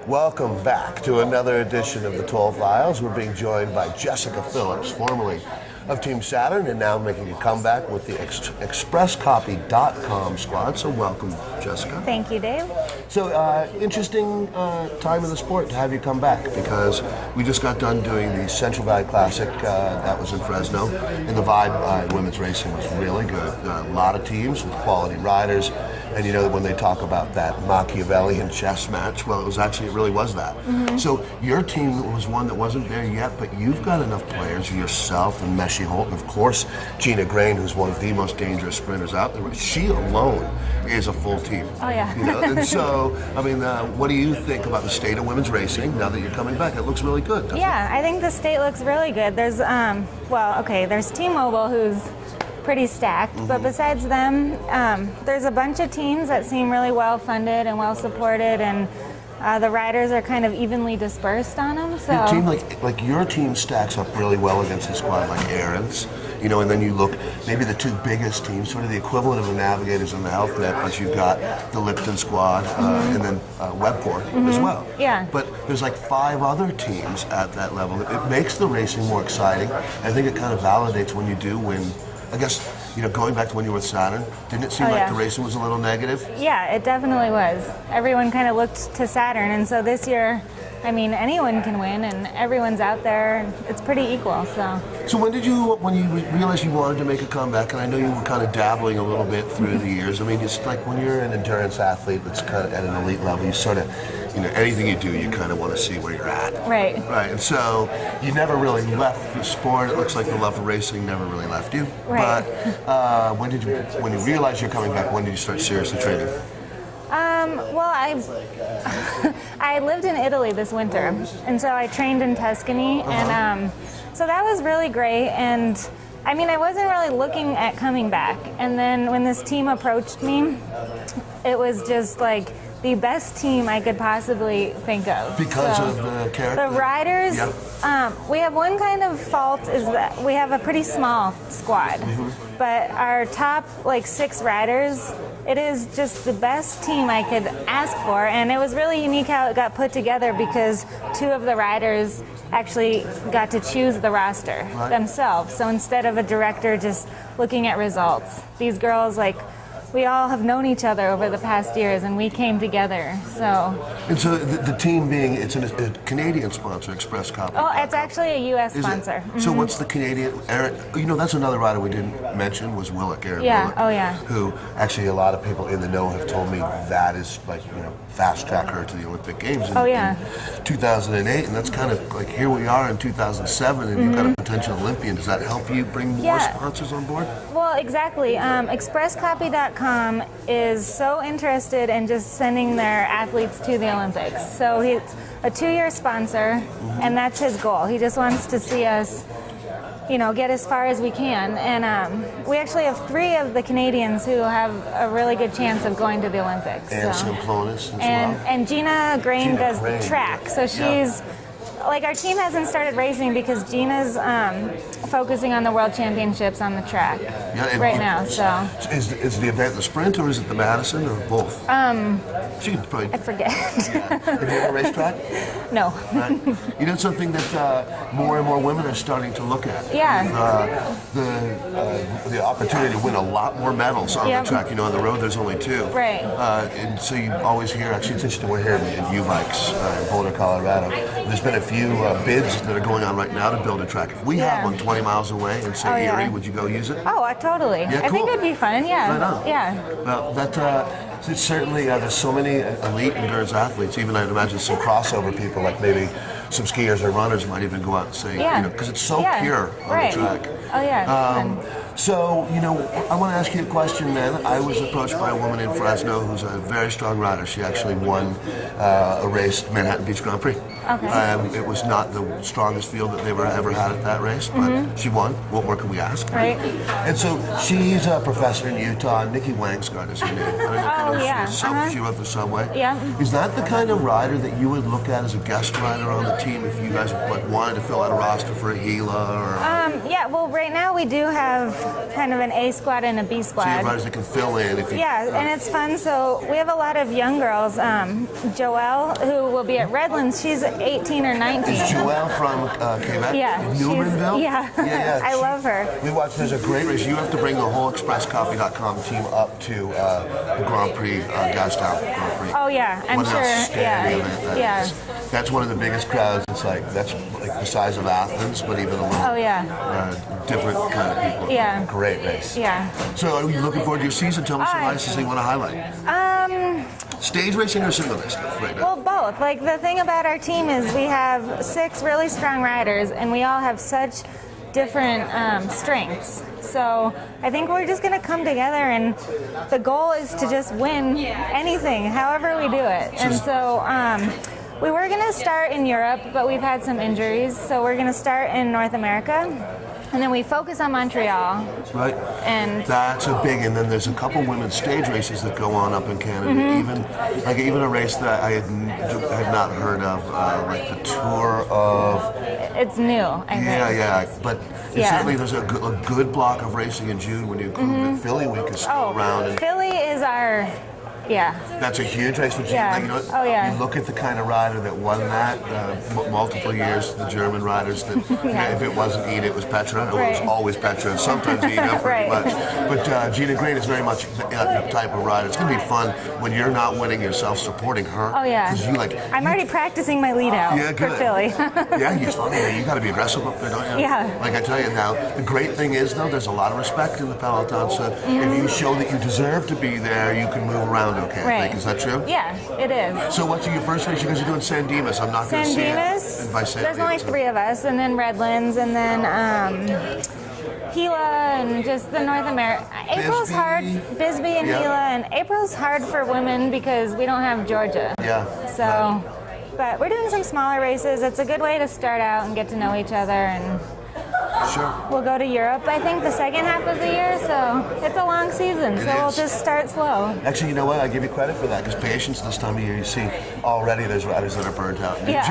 Welcome back to another edition of the Towle Files. We're being joined by Jessica Phillips, formerly of Team Saturn, and now making a comeback with the ExpressCopy.com squad. So welcome, Jessica. Thank you, Dave. So interesting time in the sport to have you come back, because we just got done doing the Central Valley Classic that was in Fresno, and the vibe in women's racing was really good. A lot of teams with quality riders, and you know when they talk about that Machiavellian chess match, well, it really was that. Mm-hmm. So your team was one that wasn't there yet, but you've got enough players, yourself and Meshi Holt, and of course Gina Grain, who's one of the most dangerous sprinters out there. She alone is a full team. Oh yeah. You know? And so, I mean, what do you think about the state of women's racing now that you're coming back? It looks really good, doesn't it? Yeah, I think the state looks really good. There's, there's T-Mobile, who's pretty stacked, but besides them, there's a bunch of teams that seem really well funded and well supported, and the riders are kind of evenly dispersed on them. So your team, like your team, stacks up really well against a squad like Aaron's, you know, and then you look maybe the two biggest teams, sort of the equivalent of the Navigators and the Health Net, but you've got the Lipton squad and then Webport as well. Yeah. But there's like 5 other teams at that level. It makes the racing more exciting. I think it kind of validates when you do win. I guess, you know, going back to when you were with Saturn, didn't it seem like the racing was a little negative? Yeah, it definitely was. Everyone kind of looked to Saturn, and so this year, I mean, anyone can win, and everyone's out there, and it's pretty equal. So when you realized you wanted to make a comeback, and I know you were kind of dabbling a little bit through the years. I mean, it's like when you're an endurance athlete that's kind of at an elite level, you sort of, you know, anything you do, you kind of want to see where you're at. Right. Right, and so you never really left the sport. It looks like the love for racing never really left you. Right. But when you realized you're coming back, when did you start seriously training? I lived in Italy this winter, and so I trained in Tuscany, and so that was really great. And I mean, I wasn't really looking at coming back, and then when this team approached me, it was just like the best team I could possibly think of. Because of the character? The riders, we have one kind of fault is that we have a pretty small squad, but our top 6 riders, it is just the best team I could ask for, and it was really unique how it got put together because 2 of the riders actually got to choose the roster themselves. So instead of a director just looking at results, these girls, we all have known each other over the past years, and we came together. And so the team it's a Canadian sponsor, Express Copy. Oh, it's actually a U.S. sponsor. So what's the Canadian? Aaron, you know, that's another rider we didn't mention was Aaron Willick. Who actually a lot of people in the know have told me that is fast track her to the Olympic Games in 2008, and that's kind of like here we are in 2007, and you've got a potential Olympian. Does that help you bring more sponsors on board? Well, exactly. ExpressCopy.com is so interested in just sending their athletes to the Olympics. So he's a 2-year sponsor, and that's his goal. He just wants to see us, get as far as we can. And we actually have 3 of the Canadians who have a really good chance of going to the Olympics. And Simplonis as well. And Gina Grain does the track. So she's... our team hasn't started racing because Gina's focusing on the World Championships on the track right now. So is the event the sprint, or is it the Madison, or both? She could probably. I forget. Have you ever raced track? No. Right. You know, it's something that more and more women are starting to look at. Yeah. The opportunity to win a lot more medals on the track. On the road there's only 2. Right. And so you always hear. Actually, it's interesting. We're here in U-Bikes in Boulder, Colorado. There's been a few bids that are going on right now to build a track. If we had one 20 miles away in St. Erie, would you go use it? Oh, totally. Yeah, I think it'd be fun. Yeah. Right on. Yeah. Well, it's certainly there's so many elite endurance athletes. Even I'd imagine some crossover people, like maybe some skiers or runners, might even go out and say, because it's so pure on the track. Oh yeah. So, I want to ask you a question then. I was approached by a woman in Fresno who's a very strong rider. She actually won a race, Manhattan Beach Grand Prix. Okay. It was not the strongest field that they ever had at that race, but she won. What more can we ask? Right. And so she's a professor in Utah. Nikki Wangsgard is her name. I don't know if you know she wrote the Subway. Yeah. Is that the kind of rider that you would look at as a guest rider on the team if you guys wanted to fill out a roster for a Gila or? Well, right now we do have kind of an A squad and a B So you have squad. riders that can fill in if you... Yeah, and it's fun. So we have a lot of young girls. Joelle, who will be at Redlands, she's 18 or 19. Is Joelle from Quebec? Yeah, Newmanville? yeah. I love her. We watched, there's a great race. You have to bring the whole ExpressCopy.com team up to the Grand Prix, Gastown Grand Prix. Oh yeah, I'm What an sure. outstanding Yeah, event that yeah. is. That's one of the biggest crowds. It's like, that's like the size of Athens, but even a little Oh yeah, different kind of people. Yeah. Great race. yeah. So are you looking forward to your season? Tell me some races you want to highlight. Stage racing or single race stuff right now? Well, both. Like the thing about our team is we have 6 really strong riders, and we all have such different strengths. So I think we're just going to come together, and the goal is to just win anything, however we do it. And so we were going to start in Europe, but we've had some injuries, so we're going to start in North America. And then we focus on Montreal. Right. And that's a big, and then there's a couple women's stage races that go on up in Canada. Even a race that I had not heard of, like the Tour of. it's new, I think. Yeah. But certainly there's a good block of racing in June when you include that Philly week is still around. And Philly is our. Yeah. that's a huge race for June. Yeah. Like, you know, Oh, yeah. You look at the kind of rider that won that multiple years, the German riders. That if it wasn't Ida, it was Petra. It was Right. always Petra. Sometimes Ida, pretty Right. much. But Gina Green is very much that type of rider. It's going to be fun when you're not winning yourself, supporting her. Oh yeah. 'Cause you like. I'm already practicing my lead out Yeah, for good. Philly. Yeah, it's funny. You got to be aggressive up there, don't you? Yeah. Like I tell you now, the great thing is though, there's a lot of respect in the peloton. So if you show that you deserve to be there, you can move around okay. I Right. think. Is that true? Yeah, it is. So what's your first race? You guys are doing San Dimas. I'm not going to San see Dimas, it. By San there's only Dimas. 3 of us, and then Redlands, and then Gila, and just the North America. April's Bisbee. hard, Bisbee and Yeah. Gila, and April's hard for women because we don't have Georgia. Yeah. So, but we're doing some smaller races. It's a good way to start out and get to know each other, and Sure. we'll go to Europe, I think, the second half of the year, so it's a long season, so we'll is. just start slow. Actually, you know what? I give you credit for that because patience this time of year, you see already there's riders that are burnt out. Yeah.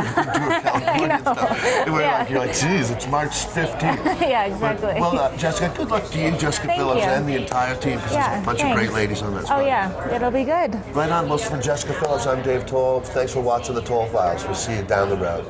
I know. Yeah. You're like, geez, it's March 15th. Yeah, exactly. Well, Jessica, good luck to you, Jessica Thank Phillips, you. and the entire team because Yeah, there's a bunch thanks. of great ladies on that Oh squad. yeah, it'll be good. Right on. Well, for Jessica Phillips, I'm Dave Towle. Thanks for watching the Towle Files. We'll see you down the road.